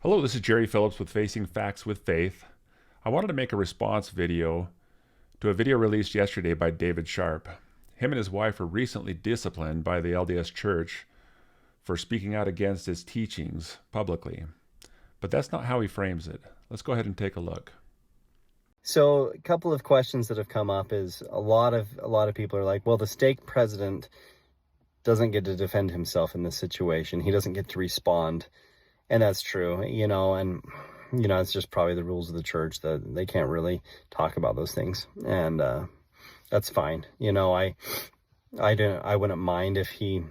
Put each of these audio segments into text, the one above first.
Hello, this is Jerry Phillips with Facing Facts with Faith. I wanted to make a response video to a video released yesterday by David Sharp. Him and his wife were recently disciplined by the LDS Church for speaking out against his teachings publicly. But that's not how he frames it. Let's go ahead and take a look. So a couple of questions that have come up is a lot of people are like, well, the stake president doesn't get to defend himself in this situation. He doesn't get to respond. And that's true, and, it's just probably the rules of the church that they can't really talk about those things. And that's fine. I wouldn't mind if he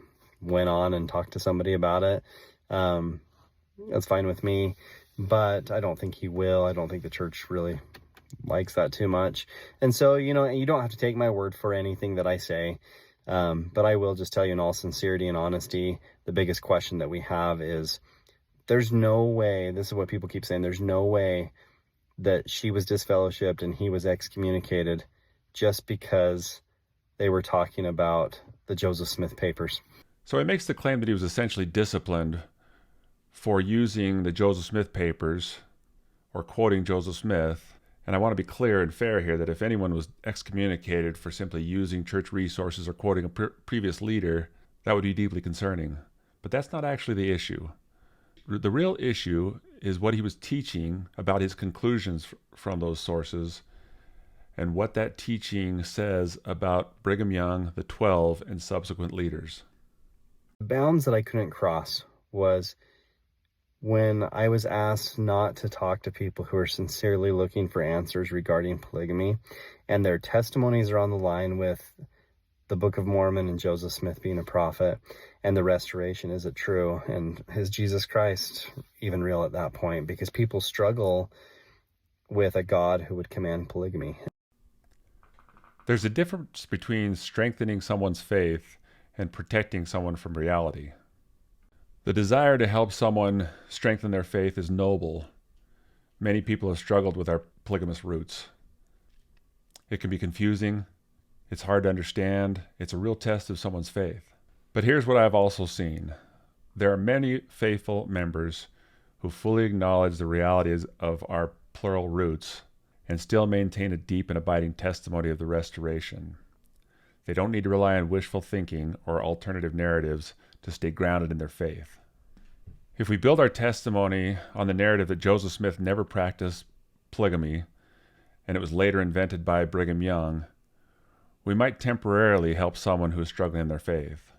went on and talked to somebody about it. That's fine with me, but I don't think he will. I don't think the church really likes that too much. And so, you don't have to take my word for anything that I say. But I will just tell you in all sincerity and honesty, the biggest question that we have is, there's no way, this is what people keep saying, there's no way that she was disfellowshipped and he was excommunicated just because they were talking about the Joseph Smith papers. So he makes the claim that he was essentially disciplined for using the Joseph Smith papers or quoting Joseph Smith. And I want to be clear and fair here that if anyone was excommunicated for simply using church resources or quoting a previous leader, that would be deeply concerning. But that's not actually the issue. The real issue is what he was teaching about his conclusions from those sources and what that teaching says about Brigham Young, the 12, and subsequent leaders. The bounds that I couldn't cross was when I was asked not to talk to people who are sincerely looking for answers regarding polygamy, and their testimonies are on the line with the Book of Mormon and Joseph Smith being a prophet, and the restoration, is it true? And is Jesus Christ even real at that point? Because people struggle with a God who would command polygamy. There's a difference between strengthening someone's faith and protecting someone from reality. The desire to help someone strengthen their faith is noble. Many people have struggled with our polygamous roots. It can be confusing. It's hard to understand. It's a real test of someone's faith. But here's what I've also seen. There are many faithful members who fully acknowledge the realities of our plural roots and still maintain a deep and abiding testimony of the restoration. They don't need to rely on wishful thinking or alternative narratives to stay grounded in their faith. If we build our testimony on the narrative that Joseph Smith never practiced polygamy and it was later invented by Brigham Young, we might temporarily help someone who is struggling in their faith.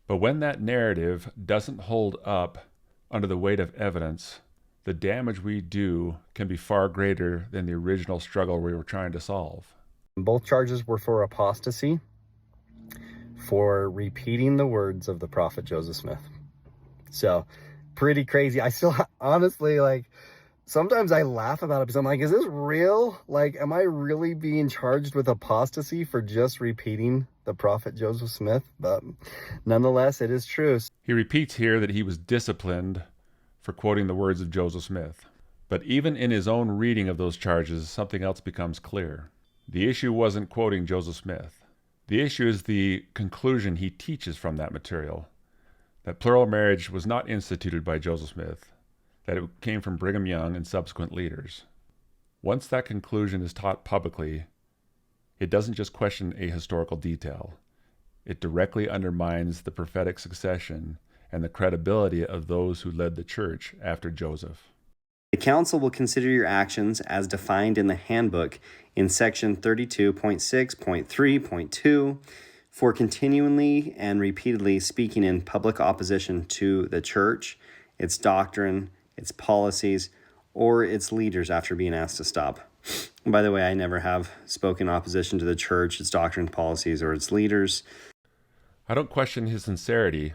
But when that narrative doesn't hold up under the weight of evidence, the damage we do can be far greater than the original struggle we were trying to solve. Both charges were for apostasy, for repeating the words of the prophet Joseph Smith. So, pretty crazy. I still, honestly, sometimes I laugh about it because I'm like, is this real? Am I really being charged with apostasy for just repeating the prophet Joseph Smith? But nonetheless, it is true. He repeats here that he was disciplined for quoting the words of Joseph Smith. But even in his own reading of those charges, something else becomes clear. The issue wasn't quoting Joseph Smith. The issue is the conclusion he teaches from that material, that plural marriage was not instituted by Joseph Smith, that it came from Brigham Young and subsequent leaders. Once that conclusion is taught publicly, it doesn't just question a historical detail. It directly undermines the prophetic succession and the credibility of those who led the church after Joseph. The council will consider your actions as defined in the handbook in section 32.6.3.2 for continually and repeatedly speaking in public opposition to the church, its doctrine, its policies, or its leaders after being asked to stop. And by the way, I never have spoken opposition to the church, its doctrine, policies, or its leaders. I don't question his sincerity,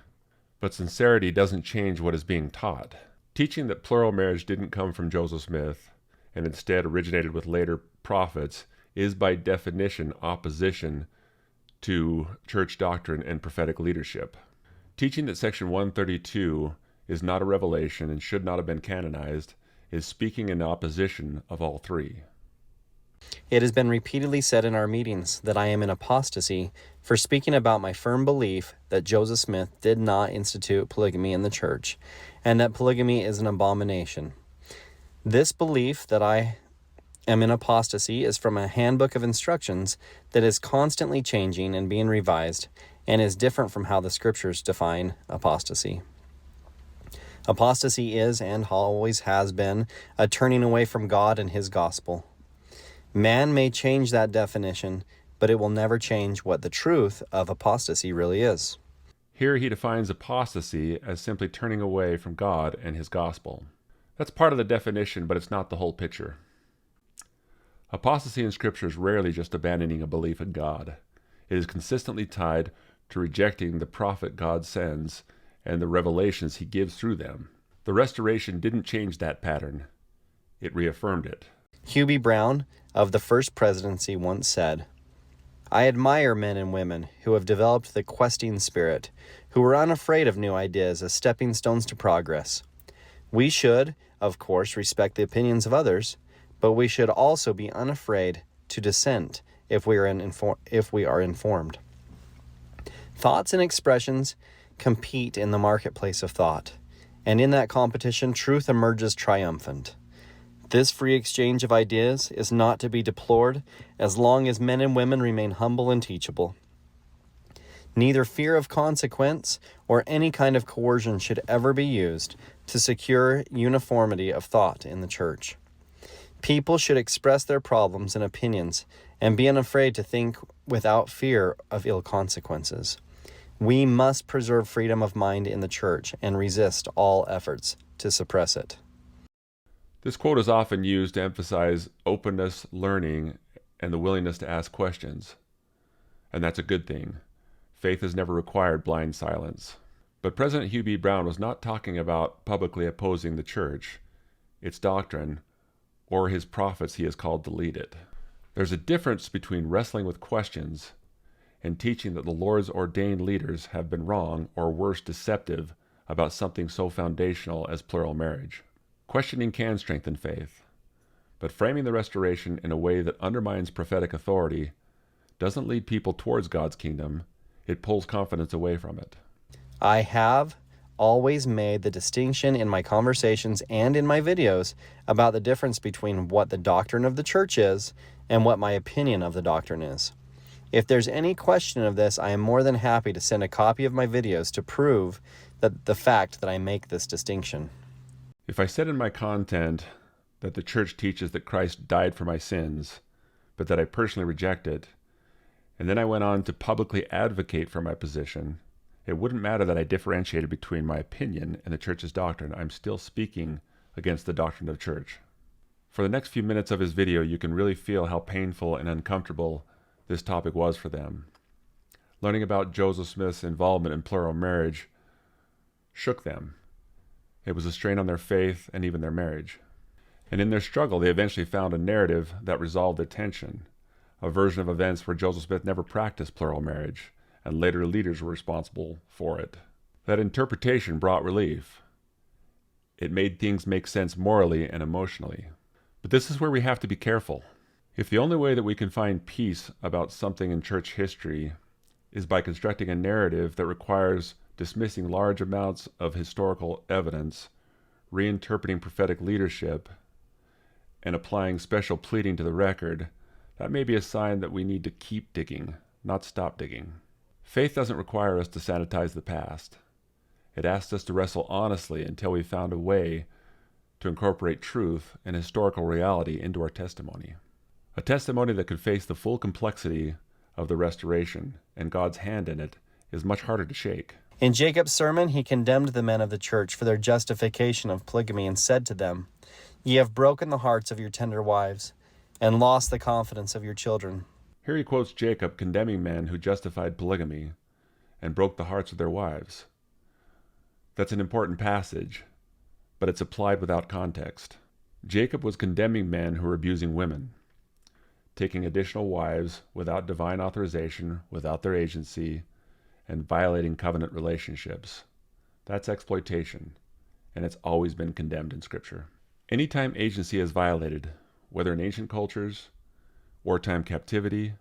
but sincerity doesn't change what is being taught. Teaching that plural marriage didn't come from Joseph Smith and instead originated with later prophets is by definition opposition to church doctrine and prophetic leadership. Teaching that section 132 is not a revelation and should not have been canonized is speaking in opposition of all three. It has been repeatedly said in our meetings that I am in apostasy for speaking about my firm belief that Joseph Smith did not institute polygamy in the church, and that polygamy is an abomination. This belief that I am in apostasy is from a handbook of instructions that is constantly changing and being revised and is different from how the Scriptures define apostasy. Apostasy is and always has been a turning away from God and His gospel. Man may change that definition, but it will never change what the truth of apostasy really is. Here he defines apostasy as simply turning away from God and his gospel. That's part of the definition, but it's not the whole picture. Apostasy in Scripture is rarely just abandoning a belief in God. It is consistently tied to rejecting the prophet God sends and the revelations he gives through them. The Restoration didn't change that pattern. It reaffirmed it. Hugh B. Brown of the First Presidency once said, "I admire men and women who have developed the questing spirit, who are unafraid of new ideas as stepping stones to progress. We should, of course, respect the opinions of others, but we should also be unafraid to dissent if we are informed. Thoughts and expressions compete in the marketplace of thought, and in that competition, truth emerges triumphant. This free exchange of ideas is not to be deplored as long as men and women remain humble and teachable. Neither fear of consequence or any kind of coercion should ever be used to secure uniformity of thought in the church. People should express their problems and opinions and be unafraid to think without fear of ill consequences. We must preserve freedom of mind in the church and resist all efforts to suppress it." This quote is often used to emphasize openness, learning, and the willingness to ask questions. And that's a good thing. Faith has never required blind silence. But President Hugh B. Brown was not talking about publicly opposing the church, its doctrine, or his prophets he is called to lead it. There's a difference between wrestling with questions and teaching that the Lord's ordained leaders have been wrong or worse, deceptive about something so foundational as plural marriage. Questioning can strengthen faith, but framing the Restoration in a way that undermines prophetic authority doesn't lead people towards God's kingdom. It pulls confidence away from it. I have always made the distinction in my conversations and in my videos about the difference between what the doctrine of the church is and what my opinion of the doctrine is. If there's any question of this, I am more than happy to send a copy of my videos to prove that the fact that I make this distinction. If I said in my content that the church teaches that Christ died for my sins, but that I personally reject it, and then I went on to publicly advocate for my position, it wouldn't matter that I differentiated between my opinion and the church's doctrine. I'm still speaking against the doctrine of the church. For the next few minutes of his video, you can really feel how painful and uncomfortable this topic was for them. Learning about Joseph Smith's involvement in plural marriage shook them. It was a strain on their faith and even their marriage. And in their struggle, they eventually found a narrative that resolved the tension, a version of events where Joseph Smith never practiced plural marriage, and later leaders were responsible for it. That interpretation brought relief. It made things make sense morally and emotionally. But this is where we have to be careful. If the only way that we can find peace about something in church history is by constructing a narrative that requires dismissing large amounts of historical evidence, reinterpreting prophetic leadership, and applying special pleading to the record, that may be a sign that we need to keep digging, not stop digging. Faith doesn't require us to sanitize the past. It asks us to wrestle honestly until we found a way to incorporate truth and historical reality into our testimony. A testimony that could face the full complexity of the Restoration and God's hand in it is much harder to shake. In Jacob's sermon, he condemned the men of the church for their justification of polygamy and said to them, "Ye have broken the hearts of your tender wives and lost the confidence of your children." Here he quotes Jacob condemning men who justified polygamy and broke the hearts of their wives. That's an important passage, but it's applied without context. Jacob was condemning men who were abusing women, taking additional wives without divine authorization, without their agency, and violating covenant relationships. That's exploitation, and it's always been condemned in Scripture. Anytime agency is violated, whether in ancient cultures, wartime captivity,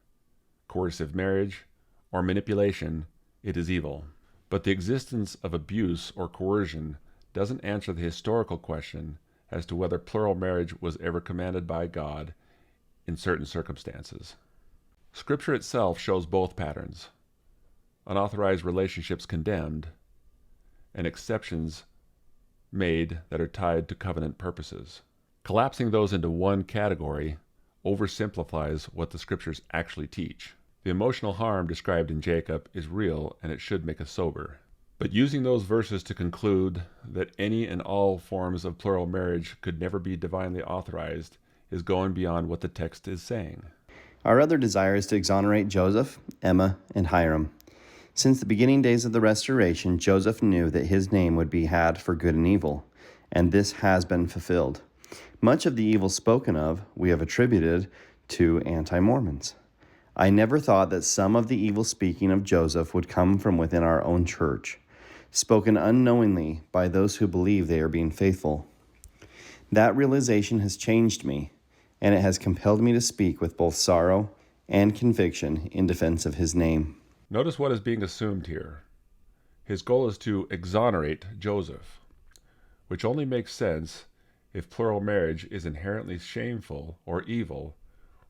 coercive marriage, or manipulation, it is evil. But the existence of abuse or coercion doesn't answer the historical question as to whether plural marriage was ever commanded by God in certain circumstances. Scripture itself shows both patterns: unauthorized relationships condemned, and exceptions made that are tied to covenant purposes. Collapsing those into one category oversimplifies what the Scriptures actually teach. The emotional harm described in Jacob is real, and it should make us sober. But using those verses to conclude that any and all forms of plural marriage could never be divinely authorized is going beyond what the text is saying. Our other desire is to exonerate Joseph, Emma, and Hiram. Since the beginning days of the Restoration, Joseph knew that his name would be had for good and evil, and this has been fulfilled. Much of the evil spoken of we have attributed to anti-Mormons. I never thought that some of the evil speaking of Joseph would come from within our own church, spoken unknowingly by those who believe they are being faithful. That realization has changed me, and it has compelled me to speak with both sorrow and conviction in defense of his name. Notice what is being assumed here. His goal is to exonerate Joseph, which only makes sense if plural marriage is inherently shameful or evil,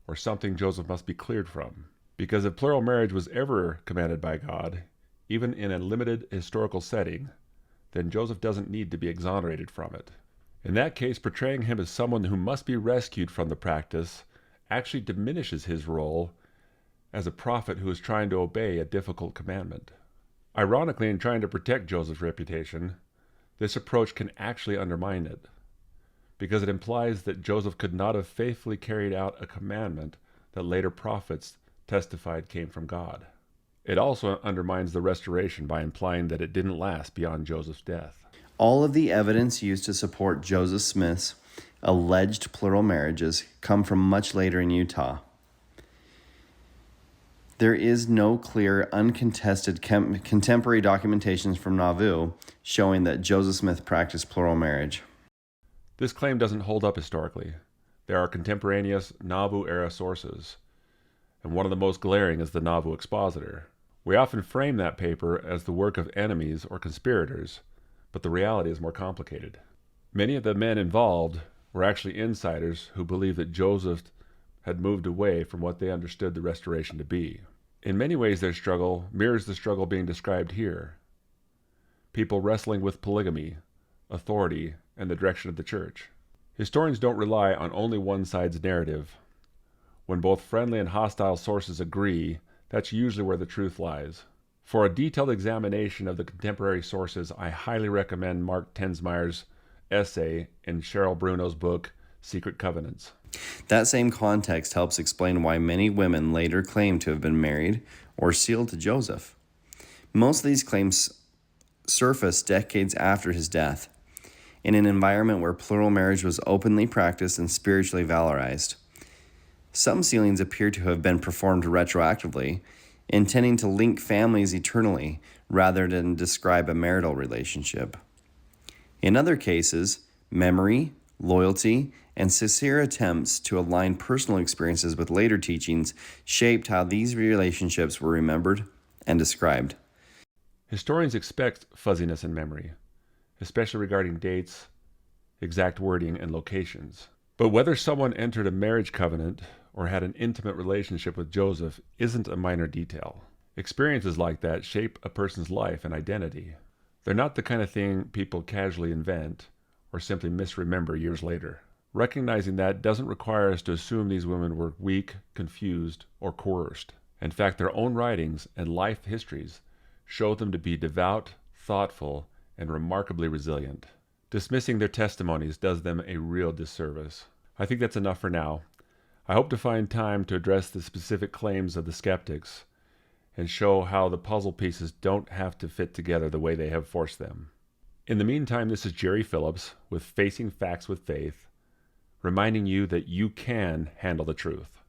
or something Joseph must be cleared from. Because if plural marriage was ever commanded by God, even in a limited historical setting, then Joseph doesn't need to be exonerated from it. In that case, portraying him as someone who must be rescued from the practice actually diminishes his role as a prophet who is trying to obey a difficult commandment. Ironically, in trying to protect Joseph's reputation, this approach can actually undermine it, because it implies that Joseph could not have faithfully carried out a commandment that later prophets testified came from God. It also undermines the restoration by implying that it didn't last beyond Joseph's death. All of the evidence used to support Joseph Smith's alleged plural marriages come from much later in Utah. There is no clear, uncontested contemporary documentations from Nauvoo showing that Joseph Smith practiced plural marriage. This claim doesn't hold up historically. There are contemporaneous Nauvoo-era sources, and one of the most glaring is the Nauvoo Expositor. We often frame that paper as the work of enemies or conspirators, but the reality is more complicated. Many of the men involved were actually insiders who believed that Joseph had moved away from what they understood the restoration to be. In many ways, their struggle mirrors the struggle being described here. People wrestling with polygamy, authority, and the direction of the church. Historians don't rely on only one side's narrative. When both friendly and hostile sources agree, that's usually where the truth lies. For a detailed examination of the contemporary sources, I highly recommend Mark Tensmeyer's essay in Cheryl Bruno's book, Secret Covenants. That same context helps explain why many women later claim to have been married or sealed to Joseph. Most of these claims surfaced decades after his death, in an environment where plural marriage was openly practiced and spiritually valorized. Some sealings appear to have been performed retroactively, intending to link families eternally rather than describe a marital relationship. In other cases, memory, loyalty, and sincere attempts to align personal experiences with later teachings shaped how these relationships were remembered and described. Historians expect fuzziness in memory, especially regarding dates, exact wording, and locations. But whether someone entered a marriage covenant or had an intimate relationship with Joseph isn't a minor detail. Experiences like that shape a person's life and identity. They're not the kind of thing people casually invent or simply misremember years later. Recognizing that doesn't require us to assume these women were weak, confused, or coerced. In fact, their own writings and life histories show them to be devout, thoughtful, and remarkably resilient. Dismissing their testimonies does them a real disservice. I think that's enough for now. I hope to find time to address the specific claims of the skeptics and show how the puzzle pieces don't have to fit together the way they have forced them. In the meantime, this is Jerry Phillips with Facing Facts with Faith, reminding you that you can handle the truth.